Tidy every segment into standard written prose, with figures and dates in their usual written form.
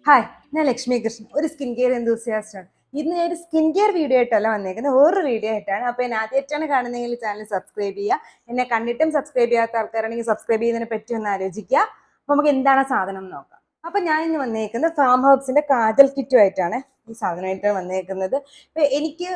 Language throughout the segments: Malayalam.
ഹായ്, ഞാൻ ലക്ഷ്മി കൃഷ്ണൻ, ഒരു സ്കിൻ കെയർ എന്തൂസിയാസ്റ്റ് ആണ്. ഇന്ന് ഞാൻ ഒരു സ്കിൻ കെയർ വീഡിയോ ആയിട്ടല്ല വന്നേക്കുന്നത്, വേറൊരു വീഡിയോ ആയിട്ടാണ്. അപ്പോൾ എന്നെ ആദ്യമായിട്ടാണ് കാണുന്നതെങ്കിൽ ചാനൽ സബ്സ്ക്രൈബ് ചെയ്യുക. എന്നെ കണ്ടിട്ടും സബ്സ്ക്രൈബ് ചെയ്യാത്ത ആൾക്കാരാണെങ്കിൽ സബ്സ്ക്രൈബ് ചെയ്യുന്നതിനെ പറ്റി ഒന്ന് ആലോചിക്കുക. അപ്പോൾ നമുക്ക് എന്താണ് സാധനം നോക്കാം. അപ്പോൾ ഞാൻ ഇന്ന് വന്നേക്കുന്നത് ഫാം ഹെർബ്സിന്റെ കാജൽ കിറ്റുമായിട്ടാണ് ഈ സാധനമായിട്ട് വന്നേക്കുന്നത്. അപ്പോൾ എനിക്ക്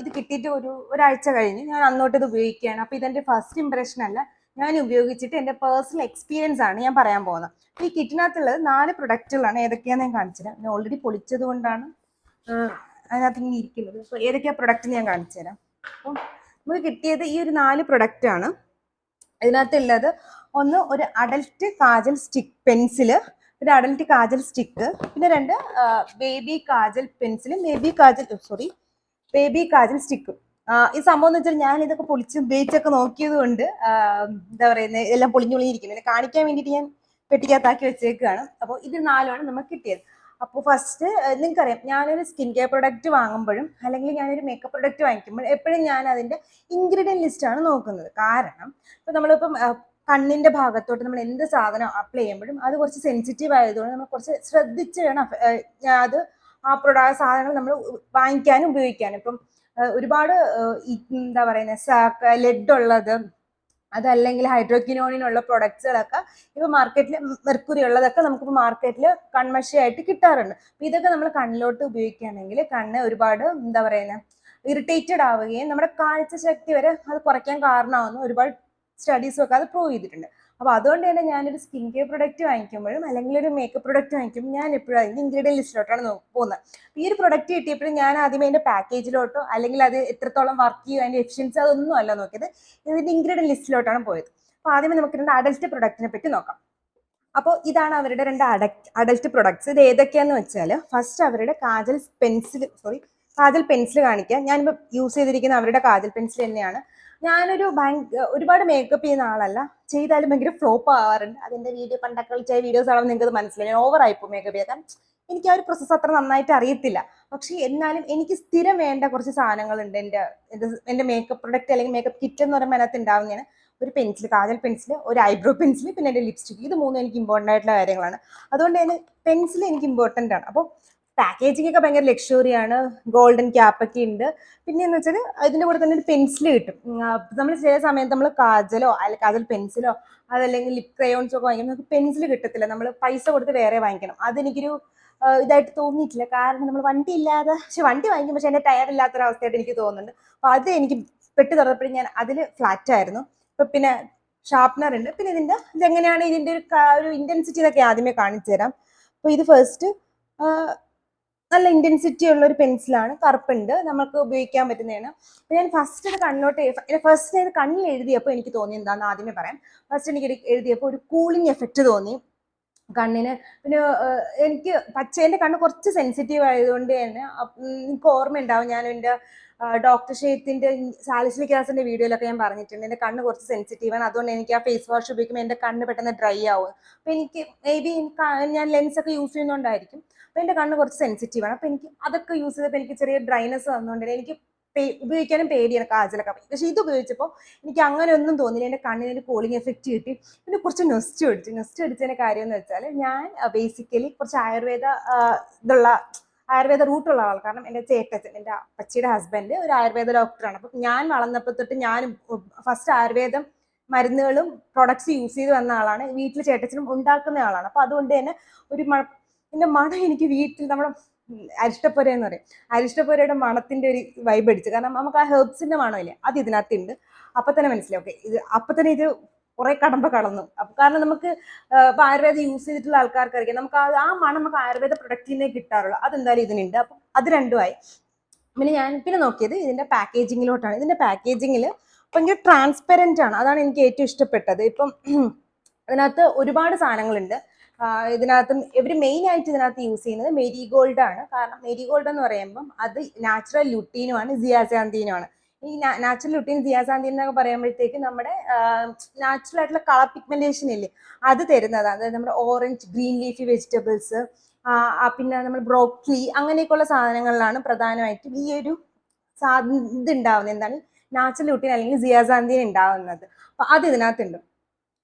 ഇത് കിട്ടിയിട്ട് ഒരാഴ്ച കഴിഞ്ഞ് ഞാൻ അന്നോട്ട് ഇത് ഉപയോഗിക്കുകയാണ്. അപ്പോൾ ഇതെൻ്റെ ഫസ്റ്റ് ഇംപ്രഷൻ അല്ല, ഞാൻ ഉപയോഗിച്ചിട്ട് എൻ്റെ പേഴ്സണൽ എക്സ്പീരിയൻസ് ആണ് ഞാൻ പറയാൻ പോകുന്നത്. ഈ കിറ്റിനകത്തുള്ളത് 4 പ്രൊഡക്റ്റുകളാണ്. ഏതൊക്കെയാണെന്ന് ഞാൻ കാണിച്ചുതരാം. ഞാൻ ഓൾറെഡി പൊളിച്ചത് കൊണ്ടാണ് അതിനകത്ത് ഇങ്ങനെ ഇരിക്കുന്നത്. അപ്പോൾ ഏതൊക്കെയാണ് പ്രൊഡക്റ്റ് ഞാൻ കാണിച്ചു തരാം. അപ്പം നമുക്ക് കിട്ടിയത് ഈ ഒരു 4 പ്രൊഡക്റ്റാണ്. ഇതിനകത്തുള്ളത് ഒന്ന് ഒരു അഡൽട്ട് കാജൽ സ്റ്റിക്ക് പെൻസില്, ഒരു അഡൽട്ട് കാജൽ സ്റ്റിക്ക്, പിന്നെ 2 ബേബി കാജൽ പെൻസിലും ബേബി കാജൽ സ്റ്റിക്കും. ഈ സംഭവം എന്ന് വെച്ചാൽ ഞാൻ ഇതൊക്കെ പൊളിച്ച് ഉപയോഗിച്ചൊക്കെ നോക്കിയത് കൊണ്ട് എന്താ പറയുന്നത്, എല്ലാം പൊളിഞ്ഞൊളിഞ്ഞിരിക്കുന്നത് കാണിക്കാൻ വേണ്ടിയിട്ട് ഞാൻ പെട്ടിക്കകത്താക്കി വെച്ചേക്കാണ്. അപ്പോൾ ഇത് 4ആണ് നമുക്ക് കിട്ടിയത്. അപ്പോൾ ഫസ്റ്റ് നിങ്ങൾക്കറിയാം, ഞാനൊരു സ്കിൻ കെയർ പ്രൊഡക്റ്റ് വാങ്ങുമ്പോഴും അല്ലെങ്കിൽ ഞാനൊരു മേക്കപ്പ് പ്രൊഡക്റ്റ് വാങ്ങിക്കുമ്പോഴും എപ്പോഴും ഞാൻ അതിൻ്റെ ഇൻഗ്രീഡിയൻറ്റ് ലിസ്റ്റാണ് നോക്കുന്നത്. കാരണം ഇപ്പോൾ നമ്മളിപ്പം കണ്ണിൻ്റെ ഭാഗത്തോട്ട് നമ്മൾ എന്ത് സാധനം അപ്ലൈ ചെയ്യുമ്പോഴും അത് കുറച്ച് സെൻസിറ്റീവ് ആയതുകൊണ്ട് നമ്മൾ കുറച്ച് ശ്രദ്ധിച്ച് വേണം അത് സാധനങ്ങൾ നമ്മൾ വാങ്ങിക്കാനും ഉപയോഗിക്കാനും. ഇപ്പം ഒരുപാട് എന്താ പറയുന്നത് ലെഡ് ഉള്ളത്, അതല്ലെങ്കിൽ ഹൈഡ്രോക്വിനോണിനുള്ള പ്രൊഡക്ട്സുകളൊക്കെ ഇപ്പോൾ മാർക്കറ്റിൽ, മെർക്കുറി ഉള്ളതൊക്കെ നമുക്കിപ്പോൾ മാർക്കറ്റിൽ കൺമഷിയായിട്ട് കിട്ടാറുണ്ട്. അപ്പോൾ ഇതൊക്കെ നമ്മൾ കണ്ണിലോട്ട് ഉപയോഗിക്കുകയാണെങ്കിൽ കണ്ണ് ഒരുപാട് എന്താ പറയുന്നത് ഇറിറ്റേറ്റഡ് ആവുകയും നമ്മുടെ കാഴ്ചശക്തി വരെ അത് കുറയ്ക്കാൻ കാരണമാവുന്ന ഒരുപാട് സ്റ്റഡീസൊക്കെ അത് പ്രൂവ് ചെയ്തിട്ടുണ്ട്. അപ്പോൾ അതുകൊണ്ട് തന്നെ ഞാനൊരു സ്കിൻ കെയർ പ്രൊഡക്റ്റ് വാങ്ങിക്കുമ്പോഴും അല്ലെങ്കിൽ ഒരു മേക്കപ്പ് പ്രൊഡക്റ്റ് വാങ്ങിക്കുമ്പോൾ ഞാൻ എപ്പോഴും അതിൻ്റെ ഇൻഗ്രീഡിയൻ ലിസ്റ്റിലോട്ടാണ് പോകുന്നത്. ഈ ഒരു പ്രൊഡക്റ്റ് കിട്ടിയപ്പോഴും ഞാൻ ആദ്യമേ അതിൻ്റെ പാക്കേജിലോട്ടോ അല്ലെങ്കിൽ അത് എത്രത്തോളം വർക്ക് ചെയ്യും, അതിൻ്റെ എഫിഷ്യൻസി അതൊന്നും അല്ല നോക്കിയത്, ഇതിൻ്റെ ഇൻഗ്രീഡിയൻ ലിസ്റ്റിലോട്ടാണ് പോയത്. അപ്പോൾ ആദ്യമേ നമുക്ക് 2 അഡൽട്ട് പ്രൊഡക്റ്റിനെ പറ്റി നോക്കാം. അപ്പോൾ ഇതാണ് അവരുടെ 2 അഡൽട്ട് പ്രൊഡക്ട്സ്. ഇത് ഏതൊക്കെയാണെന്ന് വെച്ചാൽ, ഫസ്റ്റ് അവരുടെ കാജൽ പെൻസിൽ കാണിക്കാം. ഞാനിപ്പോൾ യൂസ് ചെയ്തിരിക്കുന്ന അവരുടെ കാജൽ പെൻസിൽ തന്നെയാണ്. ഞാനൊരു ഒരുപാട് മേക്കപ്പ് ചെയ്യുന്ന ആളല്ല, ചെയ്താലും ഭയങ്കര ഫ്ലോപ്പ് ആവാറുണ്ട്. അതിൻ്റെ വീഡിയോ പണ്ടൊക്കെ കളിച്ച വീഡിയോസ് ആണെന്ന് നിങ്ങൾക്ക് മനസ്സിലായി. ഞാൻ ഓവറായിപ്പോൾ മേക്കപ്പ് ചെയ്യാൻ, എനിക്ക് ആ ഒരു പ്രോസസ്സ് അത്ര നന്നായിട്ട് അറിയത്തില്ല. പക്ഷേ എന്നാലും എനിക്ക് സ്ഥിരം വേണ്ട കുറച്ച് സാധനങ്ങളുണ്ട് എൻ്റെ മേക്കപ്പ് പ്രൊഡക്റ്റ് അല്ലെങ്കിൽ മേക്കപ്പ് കിറ്റ് എന്ന് പറയുമ്പോൾ അതിനകത്ത് ഉണ്ടാവുന്നതാണ് ഒരു പെൻസിൽ, കാജൽ പെൻസിൽ, ഒരു ഐബ്രോ പെൻസിൽ, പിന്നെ എൻ്റെ ലിപ്സ്റ്റിക്. ഇത് 3 എനിക്ക് ഇമ്പോർട്ടൻ്റ് ആയിട്ടുള്ള കാര്യങ്ങളാണ്. അതുകൊണ്ട് തന്നെ പെൻസിൽ എനിക്ക് ഇമ്പോർട്ടൻ്റ് ആണ്. അപ്പോൾ പാക്കേജിംഗ് ഒക്കെ ഭയങ്കര ലക്ഷറിയാണ്, ഗോൾഡൻ ക്യാപ്പൊക്കെ ഉണ്ട്. പിന്നെ എന്ന് വെച്ചാൽ ഇതിൻ്റെ കൂടെ തന്നെ ഒരു പെൻസിൽ കിട്ടും. നമ്മൾ ചില സമയത്ത് നമ്മൾ കാജലോ അല്ലെങ്കിൽ കാജൽ പെൻസിലോ അതല്ലെങ്കിൽ ലിപ് ക്രയോൺസോ ഒക്കെ വാങ്ങിക്കുമ്പോൾ നമുക്ക് പെൻസിൽ കിട്ടത്തില്ല, നമ്മൾ പൈസ കൊടുത്ത് വേറെ വാങ്ങിക്കണം. അതെനിക്കൊരു ഇതായിട്ട് തോന്നിയിട്ടില്ല. കാരണം നമ്മൾ വണ്ടി വാങ്ങിക്കും, പക്ഷെ എൻ്റെ ടയർ ഇല്ലാത്തൊരവസ്ഥയായിട്ട് എനിക്ക് തോന്നുന്നുണ്ട്. അപ്പോൾ അത് എനിക്ക് പെട്ട് തുറന്നപ്പോഴും ഞാൻ അതിൽ ഫ്ലാറ്റ് ആയിരുന്നു. ഇപ്പം പിന്നെ ഷാർപ്നർ ഉണ്ട്. പിന്നെ ഇതെങ്ങനെയാണ് ഇതിൻ്റെ ഒരു ഇൻറ്റൻസിറ്റി ഇതൊക്കെ ആദ്യമേ കാണിച്ചു തരാം. അപ്പോൾ ഇത് ഫസ്റ്റ് നല്ല ഇൻറ്റൻസിറ്റി ഉള്ള ഒരു പെൻസിലാണ്, കറുപ്പുണ്ട്, നമുക്ക് ഉപയോഗിക്കാൻ പറ്റുന്നതാണ്. അപ്പോൾ ഞാൻ ഫസ്റ്റ് ഇത് കണ്ണിൽ എഴുതിയപ്പോൾ എനിക്ക് തോന്നി എന്താണെന്ന് ആദ്യമേ പറയാം. ഫസ്റ്റ് എനിക്ക് എഴുതിയപ്പോൾ ഒരു കൂളിംഗ് എഫക്റ്റ് തോന്നി കണ്ണിന്. പിന്നെ എനിക്ക് എൻ്റെ കണ്ണ് കുറച്ച് സെൻസിറ്റീവ് ആയതുകൊണ്ട് തന്നെ എനിക്ക് ഓർമ്മയുണ്ടാവും, ഞാൻ എൻ്റെ ഡോക്ടർ ഷെയ്ത്തിന്റെ സാലിസിലിക് ആസിഡിന്റെ വീഡിയോയിലൊക്കെ ഞാൻ പറഞ്ഞിട്ടുണ്ട്, എൻ്റെ കണ്ണ് കുറച്ച് സെൻസിറ്റീവാണ്. അതുകൊണ്ട് എനിക്ക് ആ ഫേസ് വാഷ് ഉപയോഗിക്കുമ്പോൾ എൻ്റെ കണ്ണ് പെട്ടെന്ന് ഡ്രൈ ആവും. അപ്പോൾ എനിക്ക് മേ ബി ഞാൻ ലെൻസ് ഒക്കെ യൂസ് ചെയ്യുന്നതുകൊണ്ടായിരിക്കും. അപ്പോൾ എൻ്റെ കണ്ണ് കുറച്ച് സെൻസിറ്റീവാണ്. അപ്പോൾ എനിക്ക് അതൊക്കെ യൂസ് ചെയ്തപ്പോൾ എനിക്ക് ചെറിയ ഡ്രൈനെസ് വന്നുകൊണ്ട് എനിക്ക് ഉപയോഗിക്കാനും പേടിയാണ് കാജലൊക്കെ. പക്ഷേ ഇത് ഉപയോഗിച്ചപ്പോൾ എനിക്ക് അങ്ങനെ ഒന്നും തോന്നിയില്ല. എൻ്റെ കണ്ണിന് ഒരു കൂളിംഗ് എഫക്റ്റ് കിട്ടി. പിന്നെ കുറച്ച് നൊസ്റ്റ് അടിച്ചതിൻ്റെ കാര്യം എന്ന് വെച്ചാൽ, ഞാൻ ബേസിക്കലി കുറച്ച് ആയുർവേദ റൂട്ടുള്ള ആൾ. കാരണം എൻ്റെ ചേട്ടച്ചൻ, എൻ്റെ അപ്പച്ചിയുടെ ഹസ്ബൻഡ് ഒരു ആയുർവേദ ഡോക്ടറാണ്. അപ്പം ഞാൻ വളർന്നപ്പോൾ തൊട്ട് ഞാനും ഫസ്റ്റ് ആയുർവേദം മരുന്നുകളും പ്രൊഡക്ട്സ് യൂസ് ചെയ്ത് വന്ന ആളാണ്. വീട്ടിൽ ചേട്ടച്ചനും ഉണ്ടാക്കുന്ന ആളാണ്. അപ്പം അതുകൊണ്ട് തന്നെ ഇതിൻ്റെ മണം എനിക്ക് വീട്ടിൽ നമ്മുടെ അരിഷ്ടപ്പുര എന്ന് പറയും, അരിഷ്ടപ്പുരയുടെ മണത്തിൻ്റെ ഒരു വൈബ് അടിച്ചു. കാരണം നമുക്ക് ആ ഹെർബ്സിൻ്റെ മണമില്ലേ, അത് ഇതിനകത്തുണ്ട്. അപ്പം തന്നെ മനസ്സിലാവും, ഓക്കെ ഇത് കുറെ കടമ്പ കടന്നു. കാരണം നമുക്ക് ഇപ്പൊ ആയുർവേദം യൂസ് ചെയ്തിട്ടുള്ള ആൾക്കാർക്കറിയാം, നമുക്ക് ആ മണം നമുക്ക് ആയുർവേദ പ്രൊഡക്റ്റിനെ കിട്ടാറുള്ളൂ. അതെന്തായാലും ഇതിനുണ്ട്. അപ്പം അത് രണ്ടുമായി. പിന്നെ നോക്കിയത് ഇതിന്റെ പാക്കേജിങ്ങിലോട്ടാണ്. ഇതിന്റെ പാക്കേജിങ്ങിൽ ഭയങ്കര ട്രാൻസ്പെറന്റ് ആണ്, അതാണ് എനിക്ക് ഏറ്റവും ഇഷ്ടപ്പെട്ടത്. ഇപ്പം ഇതിനകത്ത് ഒരുപാട് സാധനങ്ങളുണ്ട്. ഇതിനകത്ത് മെയിൻ ആയിട്ട് ഇതിനകത്ത് യൂസ് ചെയ്യുന്നത് മെരിഗോൾഡ് ആണ്. കാരണം മെരിഗോൾഡ് എന്ന് പറയുമ്പം അത് നാച്ചുറൽ ലുട്ടീനും ആണ്, സിയാസാന്തിനും ആണ്. ഈ നാച്ചുറൽ ലുട്ടീൻ, സിയാസാന്തിൻ എന്നൊക്കെ പറയുമ്പോഴത്തേക്ക് നമ്മുടെ നാച്ചുറൽ ആയിട്ടുള്ള കളർ പിഗ്മെന്റേഷൻ ഇല്ലേ, അത് തരുന്നതാണ്. അതായത് നമ്മുടെ ഓറഞ്ച്, ഗ്രീൻ ലീഫി വെജിറ്റബിൾസ്, പിന്നെ നമ്മൾ ബ്രോക്കലി, അങ്ങനെയൊക്കെയുള്ള സാധനങ്ങളിലാണ് പ്രധാനമായിട്ടും ഈ ഒരു ഇത് ഉണ്ടാവുന്നത്. എന്താണ് നാച്ചുറൽ ലുട്ടീൻ അല്ലെങ്കിൽ സിയാസാന്തിൻ ഉണ്ടാവുന്നത്. അപ്പൊ അത് ഇതിനകത്തുണ്ട്.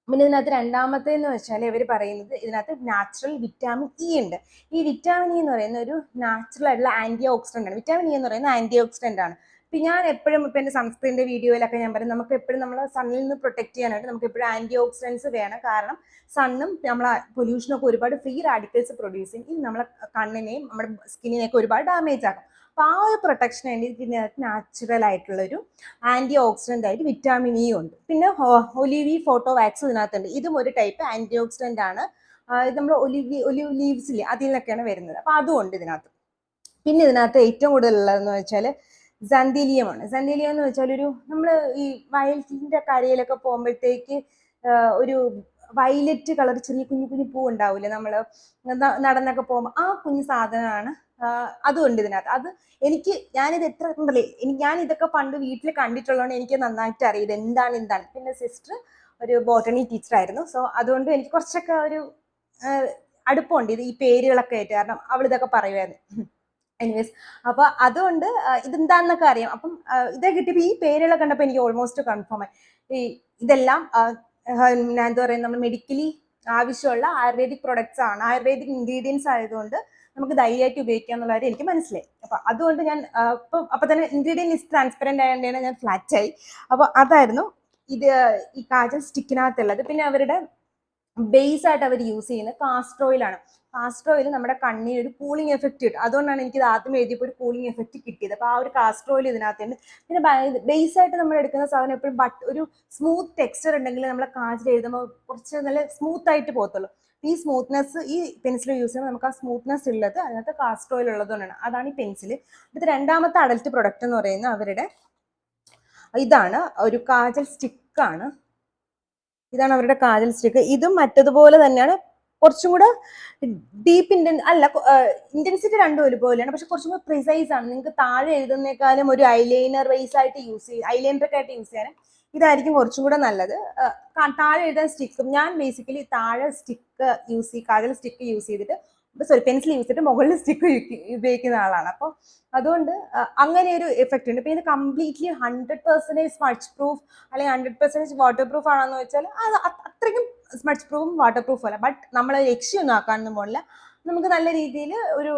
പിന്നെ ഇതിനകത്ത് രണ്ടാമത്തേന്ന് വെച്ചാൽ ഇവർ പറയുന്നത് ഇതിനകത്ത് നാച്ചുറൽ വിറ്റാമിൻ ഇ ഉണ്ട്. ഈ വിറ്റാമിൻ ഇ എന്ന് പറയുന്ന ഒരു നാച്ചുറൽ ആയിട്ടുള്ള ആന്റി ഓക്സിഡന്റ് ആണ്. വിറ്റാമിൻ ഇ എന്ന് പറയുന്ന ആന്റി ഓക്സിഡന്റ് ആണ്. ഇപ്പം ഞാൻ എപ്പോഴും ഇപ്പം എൻ്റെ സൺസ്ക്രീനിന്റെ വീഡിയോയിലൊക്കെ ഞാൻ പറയും നമുക്ക് എപ്പോഴും നമ്മളെ സണ്ണിൽ നിന്ന് പ്രൊട്ടക്ട് ചെയ്യാനായിട്ട് നമുക്ക് എപ്പോഴും ആന്റി ഓക്സിഡൻസ് വേണം. കാരണം സണ്ണും നമ്മളെ പൊല്യൂഷനൊക്കെ ഒരുപാട് ഫ്രീ റാഡിക്കൽസ് പ്രൊഡ്യൂസ് ചെയ്യും. ഇത് നമ്മളെ കണ്ണിനെയും നമ്മുടെ സ്കിന്നിനെയൊക്കെ ഒരുപാട് ഡാമേജ് ആക്കും. അപ്പോൾ ആ ഒരു പ്രൊട്ടക്ഷൻ വേണ്ടി ഇതിനകത്ത് നാച്ചുറൽ ആയിട്ടുള്ളൊരു ആന്റി ഓക്സിഡന്റ് ആയിട്ട് വിറ്റാമിൻ ഇ ഉണ്ട്. പിന്നെ ഒലിവി ഫോട്ടോ വാക്സ് ഇതിനകത്തുണ്ട്. ഇതും ഒരു ടൈപ്പ് ആന്റി ഓക്സിഡന്റ് ആണ്. ഇത് നമ്മൾ ഒലിവ് ലീവ്സില്ലേ അതിൽ നിന്നൊക്കെയാണ് വരുന്നത്. അപ്പോൾ അതും ഉണ്ട് ഇതിനകത്ത്. പിന്നെ ഇതിനകത്ത് ഏറ്റവും കൂടുതൽ ഉള്ളതെന്ന് വെച്ചാൽ സന്ദീലിയമാണ്. സന്ദീലിയം എന്ന് വെച്ചാൽ ഒരു നമ്മൾ ഈ വയലിന്റെ കരയിലൊക്കെ പോകുമ്പോഴത്തേക്ക് ഒരു വയലറ്റ് കളർ ചെറിയ കുഞ്ഞു കുഞ്ഞു പൂ ഉണ്ടാവില്ലേ നമ്മൾ നടന്നൊക്കെ പോകുമ്പോൾ, ആ കുഞ്ഞു സാധനമാണ്. അതുകൊണ്ട് ഇതിനകത്ത് അത് ഞാനിത് എത്ര ഉണ്ടല്ലേ ഞാൻ ഇതൊക്കെ പണ്ട് വീട്ടിൽ കണ്ടിട്ടുള്ളതുകൊണ്ട് എനിക്ക് നന്നായിട്ട് അറിയാം ഇത് എന്താണ്. പിന്നെ സിസ്റ്റർ ഒരു ബോട്ടണി ടീച്ചറായിരുന്നു. സോ അതുകൊണ്ട് എനിക്ക് കുറച്ചൊക്കെ ഒരു അടുപ്പമുണ്ട് ഇത് ഈ പേരുകളൊക്കെ ആയിട്ട്. കാരണം അവൾ ഇതൊക്കെ പറയുമായിരുന്നു. എനിവേസ്, അപ്പൊ അതുകൊണ്ട് ഇതെന്താന്നൊക്കെ അറിയാം. അപ്പം ഇതൊക്കെ കിട്ടിയപ്പോൾ ഈ പേരുകളൊക്കെ കണ്ടപ്പോൾ എനിക്ക് ഓൾമോസ്റ്റ് കൺഫേം ആയി ഇതെല്ലാം എന്താ പറയുക നമ്മൾ മെഡിക്കലി ആവശ്യമുള്ള ആയുർവേദിക് പ്രൊഡക്ട്സ് ആണ്. ആയുർവേദിക് ഇൻഗ്രീഡിയൻസ് ആയതുകൊണ്ട് നമുക്ക് ധൈര്യമായിട്ട് ഉപയോഗിക്കുക എന്നുള്ള കാര്യം എനിക്ക് മനസ്സിലായി. അപ്പൊ അതുകൊണ്ട് ഞാൻ അപ്പൊ തന്നെ ഇൻഗ്രീഡിയൻ ലിസ്റ്റ് ട്രാൻസ്പെറന്റ് ആയതുകൊണ്ടാണ് ഞാൻ ഫ്ലാറ്റ് ആയി. അപ്പൊ അതായിരുന്നു ഇത് ഈ കാജൽ സ്റ്റിക്കിനകത്തുള്ളത്. പിന്നെ അവരുടെ ബേസ് ആയിട്ട് അവർ യൂസ് ചെയ്യുന്നത് കാസ്റ്റർ ഓയിലാണ്. കാസ്റ്റർ ഓയിൽ നമ്മുടെ കണ്ണിന് ഒരു കൂളിംഗ് എഫക്റ്റ് കിട്ടും. അതുകൊണ്ടാണ് എനിക്ക് ഇത് ആദ്യം എഴുതിയപ്പോൾ ഒരു കൂളിംഗ് എഫക്റ്റ് കിട്ടിയത്. അപ്പോൾ ആ ഒരു കാസ്റ്റർ ഓയിൽ ഇതിനകത്തുണ്ട്. പിന്നെ ബേസ് ആയിട്ട് നമ്മൾ എടുക്കുന്ന സാധനം എപ്പോഴും ഒരു സ്മൂത്ത് ടെക്സ്ചർ ഉണ്ടെങ്കിൽ നമ്മളെ കാജിൽ എഴുതുമ്പോൾ കുറച്ച് നല്ല സ്മൂത്ത് ആയിട്ട് പോകത്തുള്ളൂ. ഈ സ്മൂത്ത്നെസ് ഈ പെൻസിൽ യൂസ് ചെയ്യുമ്പോൾ നമുക്ക് ആ സ്മൂത്ത്നെസ് ഉള്ളത് അതിനകത്ത് കാസ്റ്റർ ഓയിൽ ഉള്ളതുകൊണ്ടാണ്. അതാണ് ഈ പെൻസിൽ. അടുത്ത രണ്ടാമത്തെ അഡൽട്ട് പ്രൊഡക്റ്റ് എന്ന് പറയുന്നത് അവരുടെ ഇതാണ്, ഒരു കാജൽ സ്റ്റിക്കാണ്. ഇതാണ് അവരുടെ കാജൽ സ്റ്റിക്ക്. ഇതും മറ്റതുപോലെ തന്നെയാണ്, കുറച്ചും കൂടെ ഡീപ്പ് ഇന്റൻസിറ്റി രണ്ടും ഒരുപോലെയാണ്, പക്ഷെ കുറച്ചും കൂടെ പ്രിസൈസ് ആണ്. നിങ്ങൾക്ക് താഴെ എഴുതുന്നേക്കാളും ഒരു ഐലൈനർ ബേസ് ആയിട്ട് ഐലൈനറൊക്കെ ആയിട്ട് യൂസ് ചെയ്യാനും ഇതായിരിക്കും കുറച്ചും കൂടെ നല്ലത്. താഴെ എഴുതാൻ സ്റ്റിക്കും ഞാൻ ബേസിക്കലി താഴെ കാജൽ സ്റ്റിക്ക് യൂസ് ചെയ്തിട്ട് പെൻസിൽ യൂസ് ചെയ്തിട്ട് മുകളിൽ സ്റ്റിക്ക് ഉപയോഗിക്കുന്ന ആളാണ്. അപ്പോൾ അതുകൊണ്ട് അങ്ങനെ ഒരു എഫക്റ്റ് ഉണ്ട്. ഇപ്പൊ ഇത് കംപ്ലീറ്റ്ലി 100% സ്മച്ച് പ്രൂഫ് അല്ലെങ്കിൽ 100% വാട്ടർ പ്രൂഫ് ആണെന്ന് വെച്ചാൽ അത് അത്രയ്ക്കും സ്മച്ച് പ്രൂഫും വാട്ടർ പ്രൂഫും അല്ല. ബട്ട് നമ്മൾ ലക്ഷ്യമൊന്നും ആക്കാനൊന്നും പോകില്ല. നമുക്ക് നല്ല രീതിയിൽ ഒരു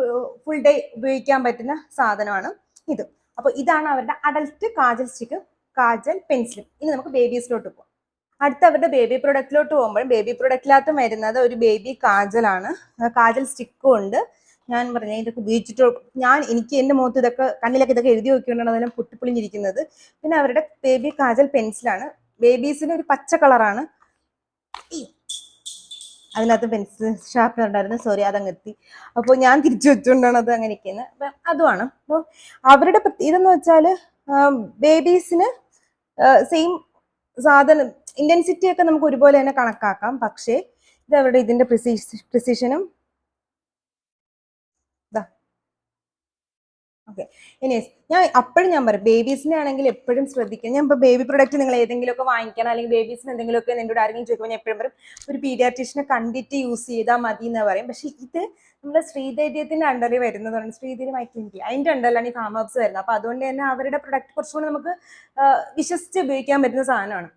ഫുൾ ഡേ ഉപയോഗിക്കാൻ പറ്റുന്ന സാധനമാണ് ഇത്. അപ്പൊ ഇതാണ് അവരുടെ അഡൽട്ട് കാജൽ സ്റ്റിക്ക്, കാജൽ പെൻസിലും. ഇനി നമുക്ക് ബേബീസിലോട്ട് പോകാം. അടുത്ത അവരുടെ ബേബി പ്രൊഡക്റ്റിലോട്ട് പോകുമ്പോൾ ബേബി പ്രൊഡക്റ്റിനകത്ത് വരുന്നത് ഒരു ബേബി കാജലാണ്. കാജൽ സ്റ്റിക്കും ഉണ്ട്. ഞാൻ പറഞ്ഞ ഇതൊക്കെ ഉപയോഗിച്ചിട്ട് എനിക്ക് എൻ്റെ മുഖത്ത് ഇതൊക്കെ കണ്ണിലൊക്കെ ഇതൊക്കെ എഴുതി നോക്കിക്കൊണ്ടാണ് അതെല്ലാം പൊട്ടിപ്പൊളിഞ്ഞിരിക്കുന്നത്. പിന്നെ അവരുടെ ബേബി കാജൽ പെൻസിലാണ്. ബേബീസിന് ഒരു പച്ച കളറാണ്. അതിനകത്ത് പെൻസിൽ ഷാർപ്പനർ ഉണ്ടായിരുന്നു, സോറി അതങ്ങ് എത്തി. അപ്പോൾ ഞാൻ തിരിച്ചു വെച്ചുകൊണ്ടാണ് അത് അങ്ങനെ ഇരിക്കുന്നത്. അപ്പം അതുമാണ്. അപ്പോൾ അവരുടെ ഇതെന്ന് വെച്ചാൽ ബേബീസിന് സെയിം സാധനം ഇന്റൻസിറ്റി ഒക്കെ നമുക്ക് ഒരുപോലെ തന്നെ കണക്കാക്കാം. പക്ഷേ ഇത് അവരുടെ ഇതിന്റെ പ്രിസിഷനും ഓക്കെ. എനിവേസ്, ഞാൻ പറയും ബേബീസിനെ ആണെങ്കിൽ എപ്പോഴും ശ്രദ്ധിക്കണം. ഞാൻ ഇപ്പോൾ ബേബി പ്രൊഡക്റ്റ് നിങ്ങൾ ഏതെങ്കിലുമൊക്കെ വാങ്ങിക്കണം അല്ലെങ്കിൽ ബേബീസിന് എന്തെങ്കിലുമൊക്കെ എന്നോട് ആരെങ്കിലും ചോദിക്കുമ്പോൾ ഞാൻ എപ്പോഴും പറയും ഒരു പീഡിയാട്രീഷനെ കണ്ടിട്ട് യൂസ് ചെയ്താൽ മതി എന്ന് പറയും. പക്ഷെ ഇത് നമ്മുടെ ശ്രീധൈര്യത്തിന്റെ അണ്ടറിൽ വരുന്നതുകൊണ്ട് ശ്രീധൈര്യം മൈക്ലിനിക് അതിന്റെ അണ്ടറിലാണ് ഈ ഫാം ഹബ്സ് വരുന്നത്. അപ്പൊ അതുകൊണ്ട് തന്നെ അവരുടെ പ്രൊഡക്റ്റ് കുറച്ചുകൂടി നമുക്ക് വിശ്വസിച്ച് ഉപയോഗിക്കാൻ പറ്റുന്ന സാധനമാണ്.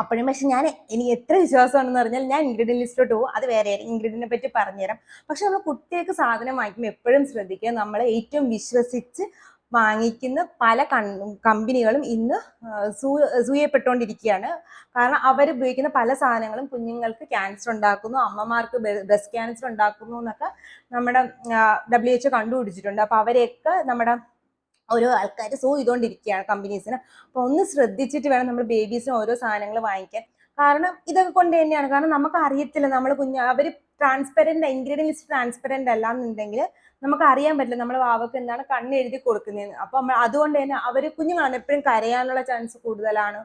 അപ്പോഴും പക്ഷെ എനിക്ക് എത്ര വിശ്വാസമാണെന്ന് പറഞ്ഞാൽ ഞാൻ ഇൻഗ്രീഡിയൻ ലിസ്റ്റിലോട്ട് പോകും, അത് വേറെ ഇൻഗ്രീഡിയനെ പറ്റി പറഞ്ഞുതരാം. പക്ഷെ നമ്മൾ കുട്ടികൾക്ക് സാധനം വാങ്ങിക്കുമ്പോൾ എപ്പോഴും ശ്രദ്ധിക്കുക, നമ്മൾ ഏറ്റവും വിശ്വസിച്ച് വാങ്ങിക്കുന്ന പല കമ്പനികളും ഇന്ന് സൂയപ്പെട്ടുകൊണ്ടിരിക്കുകയാണ്. കാരണം അവർ ഉപയോഗിക്കുന്ന പല സാധനങ്ങളും കുഞ്ഞുങ്ങൾക്ക് ക്യാൻസർ ഉണ്ടാക്കുന്നു, അമ്മമാർക്ക് ബ്രസ്റ്റ് ക്യാൻസർ ഉണ്ടാക്കുന്നു എന്നൊക്കെ നമ്മുടെ WHO കണ്ടുപിടിച്ചിട്ടുണ്ട്. അപ്പൊ അവരെയൊക്കെ നമ്മുടെ ഓരോ ആൾക്കാർ ചെയ്തുകൊണ്ടിരിക്കുകയാണ് കമ്പനീസിന്. അപ്പൊ ഒന്ന് ശ്രദ്ധിച്ചിട്ട് വേണം നമ്മൾ ബേബീസിന് ഓരോ സാധനങ്ങൾ വാങ്ങിക്കാൻ. കാരണം ഇതൊക്കെ കൊണ്ട് തന്നെയാണ്. കാരണം നമുക്ക് അറിയത്തില്ല നമ്മൾ അവർ ട്രാൻസ്പെറന്റ് ഇൻഗ്രീഡിയൻ ലിസ്റ്റ് ട്രാൻസ്പെറന്റ് അല്ല എന്നുണ്ടെങ്കിൽ നമുക്ക് അറിയാൻ പറ്റില്ല നമ്മൾ വാവക്ക് എന്താണ് കണ്ണ് എഴുതി കൊടുക്കുന്നതെന്ന്. അപ്പൊ അതുകൊണ്ട് തന്നെ അവർ കുഞ്ഞുങ്ങളാണ് എപ്പോഴും കരയാനുള്ള ചാൻസ് കൂടുതലാണ്.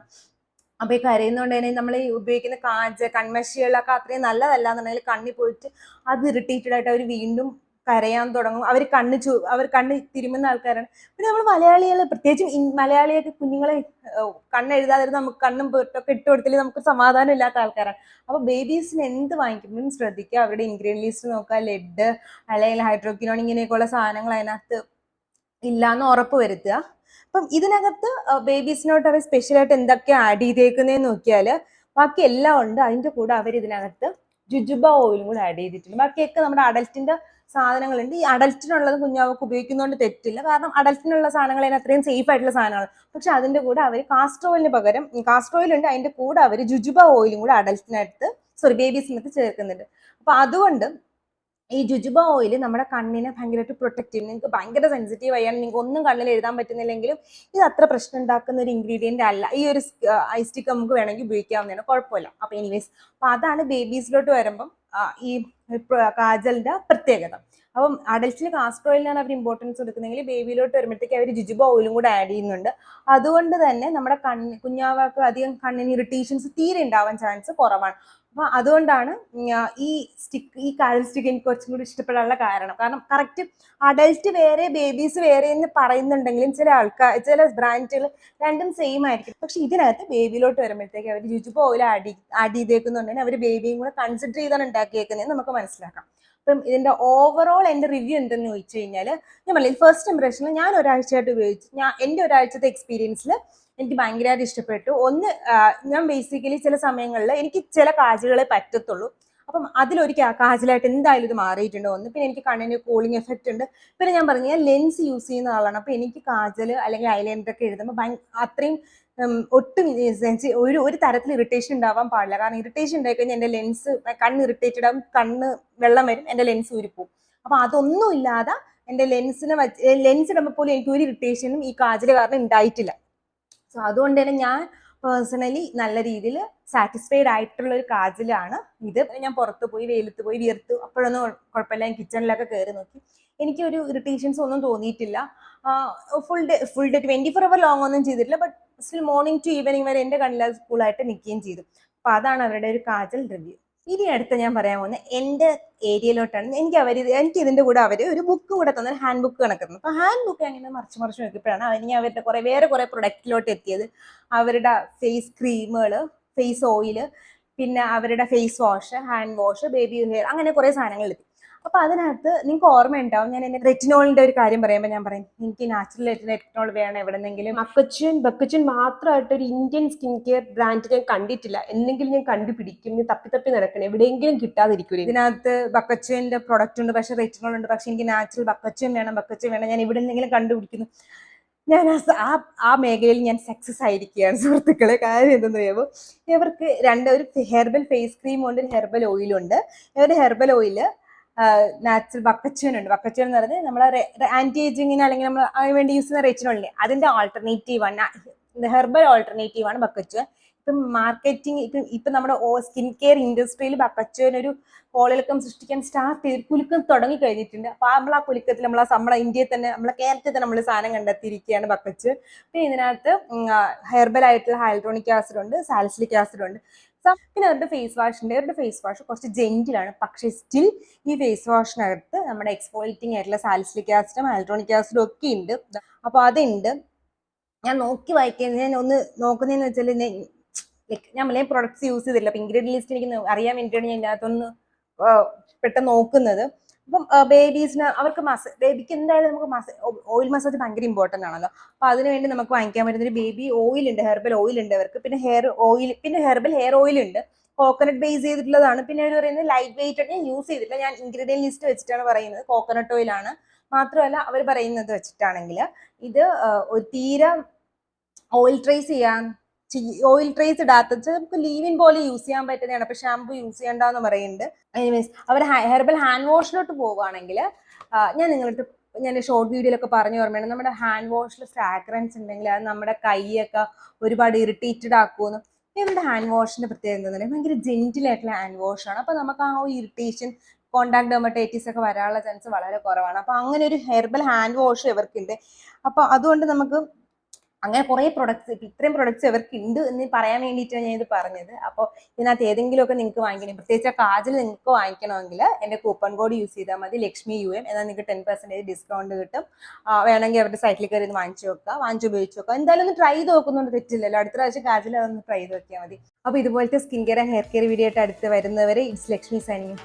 അപ്പൊ ഈ കരയുന്നതുകൊണ്ട് തന്നെ നമ്മൾ ഈ ഉപയോഗിക്കുന്ന കൺമഷികളൊക്കെ അത്രയും നല്ലതല്ല എന്നുണ്ടെങ്കിൽ കണ്ണിൽ പോയിട്ട് അത് ഇറിറ്റേറ്റഡ് ആയിട്ട് അവർ വീണ്ടും കരയാൻ തുടങ്ങും. അവർ കണ്ണ് തിരുമുന്ന ആൾക്കാരാണ്. പിന്നെ നമ്മൾ മലയാളികൾ പ്രത്യേകിച്ചും മലയാളിയൊക്കെ കുഞ്ഞുങ്ങളെ കണ്ണെഴുതാതിരുന്ന് നമുക്ക് കണ്ണും പൊട്ടൊക്കെ ഇട്ട് കൊടുത്തില്ലെങ്കിൽ നമുക്ക് സമാധാനം ഇല്ലാത്ത ആൾക്കാരാണ്. അപ്പൊ ബേബീസിന് എന്ത് വാങ്ങിക്കുമ്പോഴും ശ്രദ്ധിക്കുക, അവരുടെ ഇൻഗ്രീഡിയൻ ലിസ്റ്റ് നോക്കുക, ലെഡ് അല്ലെങ്കിൽ ഹൈഡ്രോക്വിനോൺ ഇങ്ങനെയൊക്കെയുള്ള സാധനങ്ങൾ അതിനകത്ത് ഇല്ലാന്ന് ഉറപ്പ് വരുത്തുക. അപ്പം ഇതിനകത്ത് ബേബീസിനോട്ട് അവർ സ്പെഷ്യലായിട്ട് എന്തൊക്കെ ആഡ് ചെയ്തേക്കുന്നതെന്ന് നോക്കിയാൽ ബാക്കി എല്ലാം ഉണ്ട്. അതിന്റെ കൂടെ അവർ ഇതിനകത്ത് ജുജുബ ഓയിലും കൂടെ ആഡ് ചെയ്തിട്ടുണ്ട്. ബാക്കിയൊക്കെ നമ്മുടെ അഡൽറ്റിന്റെ സാധനങ്ങളുണ്ട്. ഈ അഡൽറ്റിനുള്ളത് കുഞ്ഞാവക്ക് ഉപയോഗിക്കുന്നതുകൊണ്ട് തെറ്റില്ല, കാരണം അഡൽറ്റിനുള്ള സാധനങ്ങൾ അതിന് അത്രയും സേഫ് ആയിട്ടുള്ള സാധനങ്ങൾ. പക്ഷെ അതിന്റെ കൂടെ അവർ കാസ്റ്റർ ഓയിലിന് പകരം കാസ്റ്റർ ഓയിൽ ഉണ്ട്, അതിന്റെ കൂടെ അവർ ജുജുബ ഓയിലും കൂടെ അഡൽറ്റിനടുത്ത് ബേബീസിനകത്ത് ചേർക്കുന്നുണ്ട്. അപ്പൊ അതുകൊണ്ട് ഈ ജുജുബ ഓയിൽ നമ്മുടെ കണ്ണിനെ ഭയങ്കരമായിട്ട് പ്രൊട്ടക്ട് ചെയ്യും. നിങ്ങൾക്ക് ഭയങ്കര സെൻസിറ്റീവ് ആയാണ്, നിങ്ങൾക്ക് ഒന്നും കണ്ണിൽ എഴുതാൻ പറ്റുന്നില്ലെങ്കിലും ഇത് അത്ര പ്രശ്നം ഉണ്ടാക്കുന്ന ഒരു ഇൻഗ്രീഡിയന്റ് അല്ല. ഈ ഒരു ഐ സ്റ്റിക്ക് നമുക്ക് വേണമെങ്കിൽ ഉപയോഗിക്കാവുന്നതാണ്, കുഴപ്പമില്ല. അപ്പൊ എനിവേസ്, അപ്പൊ അതാണ് ബേബീസിലോട്ട് വരുമ്പം ഈ കാജലിന്റെ പ്രത്യേകത. അപ്പം അഡൽറ്റിന് കാസ്റ്റർ ഓയിലിനാണ് അവർ ഇമ്പോർട്ടൻസ് കൊടുക്കുന്നെങ്കിൽ ബേബിയിലോട്ട് വരുമ്പോഴത്തേക്ക് അവർ ജുജുബ ഓയിലും കൂടെ ആഡ് ചെയ്യുന്നുണ്ട്. അതുകൊണ്ട് തന്നെ നമ്മുടെ കുഞ്ഞാവാക്ക് അധികം കണ്ണിന് ഇറിറ്റേഷൻസ് തീരെ ഉണ്ടാവാൻ ചാൻസ് കുറവാണ്. അപ്പൊ അതുകൊണ്ടാണ് ഈ കാജൽ സ്റ്റിക്ക് എനിക്ക് കുറച്ചും കൂടി ഇഷ്ടപ്പെടാനുള്ള കാരണം കറക്റ്റ് അഡൽറ്റ് വേറെ ബേബീസ് വേറെ എന്ന് പറയുന്നുണ്ടെങ്കിലും ചില ബ്രാൻഡുകൾ രണ്ടും സെയിം ആയിരിക്കും. പക്ഷെ ഇതിനകത്ത് ബേബിയിലോട്ട് വരുമ്പോഴത്തേക്ക് അവർ ജുജുബ ഓയിൽ ആഡ് ചെയ്തേക്കുന്നുണ്ടെങ്കിൽ അവർ ബേബിയും കൂടെ കൺസിഡർ ചെയ്താണ് ഉണ്ടാക്കിയേക്കുന്നത് നമുക്ക് മനസ്സിലാക്കാം. അപ്പം ഇതിന്റെ ഓവറോൾ എന്റെ റിവ്യൂ എന്തെന്ന് ചോദിച്ചു കഴിഞ്ഞാൽ, ഞാൻ പറഞ്ഞില്ല ഫസ്റ്റ് ഇംപ്രഷനിൽ ഞാൻ ഒരാഴ്ചയായിട്ട് ഉപയോഗിച്ചു, എന്റെ ഒരാഴ്ചത്തെ എക്സ്പീരിയൻസിൽ എനിക്ക് ഭയങ്കരമായിട്ട് ഇഷ്ടപ്പെട്ടു. ഒന്ന്, ഞാൻ ബേസിക്കലി ചില സമയങ്ങളിൽ എനിക്ക് ചില കാജലുകളെ പറ്റത്തുള്ളൂ. അപ്പം അതിലൊരു കാജലായിട്ട് എന്തായാലും ഇത് മാറിയിട്ടുണ്ട്. ഒന്ന്, പിന്നെ എനിക്ക് കണ്ണിന് കൂളിംഗ് എഫക്റ്റ് ഉണ്ട്. പിന്നെ ഞാൻ പറഞ്ഞു, ഞാൻ ലെൻസ് യൂസ് ചെയ്യുന്ന ആളാണ്. അപ്പൊ എനിക്ക് കാജൽ അല്ലെങ്കിൽ ഐലൈനർ ഒക്കെ എഴുതുമ്പോൾ അത്രയും ഒട്ടും ഒരു തരത്തിൽ ഇറിറ്റേഷൻ ഉണ്ടാവാൻ പാടില്ല. കാരണം ഇറിറ്റേഷൻ ഉണ്ടായി കഴിഞ്ഞാൽ എന്റെ ലെൻസ് കണ്ണ് ഇറിറ്റേറ്റഡ് ആവും, കണ്ണ് വെള്ളം വരും, എന്റെ ലെൻസ് ഊരിപ്പോവും. അപ്പൊ അതൊന്നും ഇല്ലാതെ എന്റെ ലെൻസ് ഇടുമ്പോൾ പോലും എനിക്ക് ഒരു ഇറിറ്റേഷനും ഈ കാജൽ കാരണം ഉണ്ടായിട്ടില്ല. സോ അതുകൊണ്ട് തന്നെ ഞാൻ പേഴ്സണലി നല്ല രീതിയിൽ സാറ്റിസ്ഫൈഡ് ആയിട്ടുള്ള ഒരു കാജലാണ് ഇത്. ഞാൻ പുറത്ത് പോയി വെയിലത്ത് പോയി വിയർത്തു, അപ്പോഴൊന്നും കുഴപ്പമില്ല. ഞാൻ കിച്ചണിലൊക്കെ കയറി നോക്കി, എനിക്കൊരു ഇറിറ്റേഷൻസ് ഒന്നും തോന്നിയിട്ടില്ല. ഫുൾ ഡേ 24 hour ലോങ് ഒന്നും ചെയ്തിട്ടില്ല. But still morning to evening വരെ എൻ്റെ കണ്ണിൽ സ്കൂളായിട്ട് നിൽക്കുകയും ചെയ്തു. അപ്പൊ അതാണ് അവരുടെ ഒരു കാജൽ റിവ്യൂ. ഇനി അടുത്ത് ഞാൻ പറയാൻ പോകുന്നത് എൻ്റെ ഏരിയയിലോട്ടാണ്. എനിക്ക് ഇതിന്റെ കൂടെ അവർ ഒരു ബുക്ക് കൂടെ തന്നെ, ഹാൻഡ് ബുക്ക് കണക്കുന്നു. അപ്പൊ ഹാൻഡ് ബുക്ക് അങ്ങനെ മറിച്ച് നോക്കിയപ്പോഴാണ് അവരുടെ വേറെ കുറെ പ്രൊഡക്റ്റിലോട്ട് എത്തിയത്. അവരുടെ ഫേസ് ക്രീമുകൾ, ഫേസ് ഓയില്, പിന്നെ അവരുടെ face wash, hand wash, baby hair, അങ്ങനെ കുറെ സാധനങ്ങൾ എത്തി. അപ്പൊ അതിനകത്ത് നിങ്ങൾക്ക് ഓർമ്മയുണ്ടാവും, ഞാൻ എന്റെ റെറ്റിനോളിന്റെ ഒരു കാര്യം പറയുമ്പോൾ ഞാൻ പറയും എനിക്ക് നാച്ചുറൽ റെറ്റിനോൾ വേണം എവിടെന്നെങ്കിലും. ബക്കച്ചൻ മാത്രമായിട്ട് ഒരു ഇന്ത്യൻ സ്കിൻ കെയർ ബ്രാൻഡ് ഞാൻ കണ്ടിട്ടില്ല. എന്തെങ്കിലും ഞാൻ കണ്ടുപിടിക്കും, ഞാൻ തപ്പി നടക്കണം, എവിടെയെങ്കിലും കിട്ടാതിരിക്കും. ഇതിനകത്ത് ബക്കച്ചന്റെ പ്രൊഡക്റ്റ് ഉണ്ട്, പക്ഷെ റെറ്റിനോൾ ഉണ്ട്. പക്ഷെ എനിക്ക് നാച്ചുറൽ ബക്കച്ചൻ വേണം, ഞാൻ എവിടെ നിന്നെങ്കിലും കണ്ടുപിടിക്കുന്നു. ഞാൻ ആ മേഖലയിൽ ഞാൻ സക്സസ് ആയിരിക്കുകയാണ് സുഹൃത്തുക്കളെ. കാര്യം എന്തെന്ന് പറയുമ്പോൾ, ഇവർക്ക് ഒരു ഹെർബൽ ഫേസ് ക്രീം ഉണ്ട്, ഒരു ഹെർബൽ ഓയിലുണ്ട്. ഇവരുടെ ഹെർബൽ ഓയില് നാച്ചുറൽ ബക്കച്ചൻ ഉണ്ട്. ബക്കച്ചൻ എന്ന് പറഞ്ഞാൽ നമ്മളെ ആന്റി ഏജിങ്ങിന് അല്ലെങ്കിൽ നമ്മൾ അതിന് വേണ്ടി യൂസ് ചെയ്യുന്ന റെറ്റിനോളിനെ അതിന്റെ ആൾട്ടർനേറ്റീവ് ആണ്, ഹെർബൽ ആൾട്ടർനേറ്റീവ് ആണ് ബക്കച്ചൻ. ഇപ്പം മാർക്കറ്റിംഗ് ഇപ്പം നമ്മുടെ സ്കിൻ കെയർ ഇൻഡസ്ട്രിയിൽ ബക്കച്ചൻ ഒരു കോളിളക്കം സൃഷ്ടിക്കാൻ സ്റ്റാർട്ട് ചെയ്ത് കുലുക്കം തുടങ്ങി കഴിഞ്ഞിട്ടുണ്ട്. അപ്പൊ ആ കുലുക്കത്തിൽ നമ്മളെ ഇന്ത്യയിൽ തന്നെ, നമ്മളെ കേരളത്തിൽ തന്നെ നമ്മൾ സാധനം കണ്ടെത്തിയിരിക്കുകയാണ് ബക്കച്ചൻ. പിന്നെ ഇതിനകത്ത് ഹെർബൽ ആയിട്ടുള്ള ഹൈൽട്രോണിക് ആസിഡ് ഉണ്ട്, സാലിസിലിക് ആസിഡ് ഉണ്ട്. പിന്നെ അവരുടെ ഫേസ് വാഷ് ഉണ്ട്. അവരുടെ ഫേസ് വാഷ് കുറച്ച് ജെന്റിലാണ്, പക്ഷേ സ്റ്റിൽ ഈ ഫേസ് വാഷിനകത്ത് നമ്മുടെ എക്സ്ഫോളിയേറ്റിംഗ് ആയിട്ടുള്ള സാലിസിലിക് ആസിഡും ഹൈൽട്രോണിക് ആസിഡും ഒക്കെ ഉണ്ട്. അപ്പൊ അതുണ്ട്. ഞാൻ നോക്കി വായിക്കുന്നത്, ഞാൻ ഒന്ന് നോക്കുന്നതെന്ന് വെച്ചാൽ ഞാൻ പ്രൊഡക്ട്സ് യൂസ് ചെയ്തില്ല. അപ്പൊ ഇൻഗ്രീഡിയൻ ലിസ്റ്റ് എനിക്ക് അറിയാൻ വേണ്ടിയിട്ടാണ് ഞാൻ ഇതിനകത്തൊന്ന് പെട്ടെന്ന് നോക്കുന്നത്. അപ്പം ബേബീസിന് അവർക്ക് ബേബിക്ക് എന്തായാലും നമുക്ക് ഓയിൽ മസാജ് ഭയങ്കര ഇമ്പോർട്ടൻ്റ് ആണല്ലോ. അപ്പൊ അതിനുവേണ്ടി നമുക്ക് വാങ്ങിക്കാൻ പറ്റുന്ന ഒരു ബേബി ഓയിൽ ഉണ്ട്, ഹെർബൽ ഓയിൽ ഉണ്ട് അവർക്ക്. പിന്നെ ഹെർബൽ ഹെയർ ഓയിൽ ഉണ്ട്, കോക്കനട്ട് ബേസ് ചെയ്തിട്ടുള്ളതാണ്. പിന്നെ അവർ പറയുന്നത് ലൈറ്റ് വെയിറ്റ് ആണ്. ഞാൻ യൂസ് ചെയ്തിട്ടില്ല, ഞാൻ ഇൻഗ്രീഡിയൻ ലിസ്റ്റ് വെച്ചിട്ടാണ് പറയുന്നത്. കോക്കനട്ട് ഓയിലാണ്. മാത്രമല്ല അവർ പറയുന്നത് വെച്ചിട്ടാണെങ്കിൽ ഇത് തീരെ ഓയിൽ ട്രേസ് ഇടാത്ത നമുക്ക് ലീവിൻ പോലെ യൂസ് ചെയ്യാൻ പറ്റുന്നതാണ്. അപ്പൊ ഷാമ്പു യൂസ് ചെയ്യണ്ടെന്ന് പറയുന്നുണ്ട്. എനിവേസ്, അവർ ഹെർബൽ ഹാൻഡ് വാഷിലോട്ട് പോവുകയാണെങ്കിൽ ഞാൻ ഷോർട്ട് വീഡിയോയിലൊക്കെ പറഞ്ഞു ഓർമ്മയാണ്, നമ്മുടെ ഹാൻഡ് വാഷിൽ ഫ്രാഗ്രൻസ് ഉണ്ടെങ്കിൽ അത് നമ്മുടെ കൈയൊക്കെ ഒരുപാട് ഇറിറ്റേറ്റഡ് ആക്കുമെന്ന്. ഇവരുടെ ഹാൻഡ് വാഷിന്റെ പ്രത്യേകത എന്താ പറയുക, ഭയങ്കര ജെന്റിൽ ആയിട്ടുള്ള ഹാൻഡ് വാഷാണ്. അപ്പൊ നമുക്ക് ആ ഇറിറ്റേഷൻ, കോണ്ടാക്ട് ഡെർമറ്റൈറ്റിസ് ഒക്കെ വരാനുള്ള ചാൻസ് വളരെ കുറവാണ്. അപ്പൊ അങ്ങനെ ഒരു ഹെർബൽ ഹാൻഡ് വാഷ് ഇവർക്കുണ്ട്. അപ്പൊ അതുകൊണ്ട് നമുക്ക് അങ്ങനെ കുറെ ഇത്രയും പ്രൊഡക്ട്സ് ഇവർക്ക് ഉണ്ട് എന്ന് പറയാൻ വേണ്ടിയിട്ടാണ് ഞാൻ ഇത് പറഞ്ഞത്. അപ്പോൾ ഇതിനകത്ത് ഏതെങ്കിലുമൊക്കെ നിങ്ങൾക്ക് വാങ്ങിക്കണം, പ്രത്യേകിച്ച് കാജൽ നിങ്ങൾക്ക് വാങ്ങിക്കണമെങ്കിൽ എൻ്റെ കൂപ്പൺ കോഡ് യൂസ് ചെയ്താൽ മതി, ലക്ഷ്മി UM, എന്നാൽ നിങ്ങൾക്ക് 10% ഡിസ്കൗണ്ട് കിട്ടും. വേണമെങ്കിൽ അവരുടെ സൈറ്റിൽ കയറി വാങ്ങിച്ചു ഉപയോഗിച്ച് നോക്കുക. എന്തായാലും ഒന്ന് ട്രൈ ചെയ്ത് നോക്കുന്നുണ്ട്, തെറ്റില്ലല്ലോ. അടുത്ത പ്രാവശ്യം കാജൽ അതൊന്ന് ട്രൈ ചെയ്ത് നോക്കിയാൽ മതി. അപ്പോൾ ഇതുപോലത്തെ skin care and hair care video ആയിട്ട് അടുത്ത് വരുന്നവരെ ഇറ്റ്സ് ലക്ഷ്മി സൈനിങ്.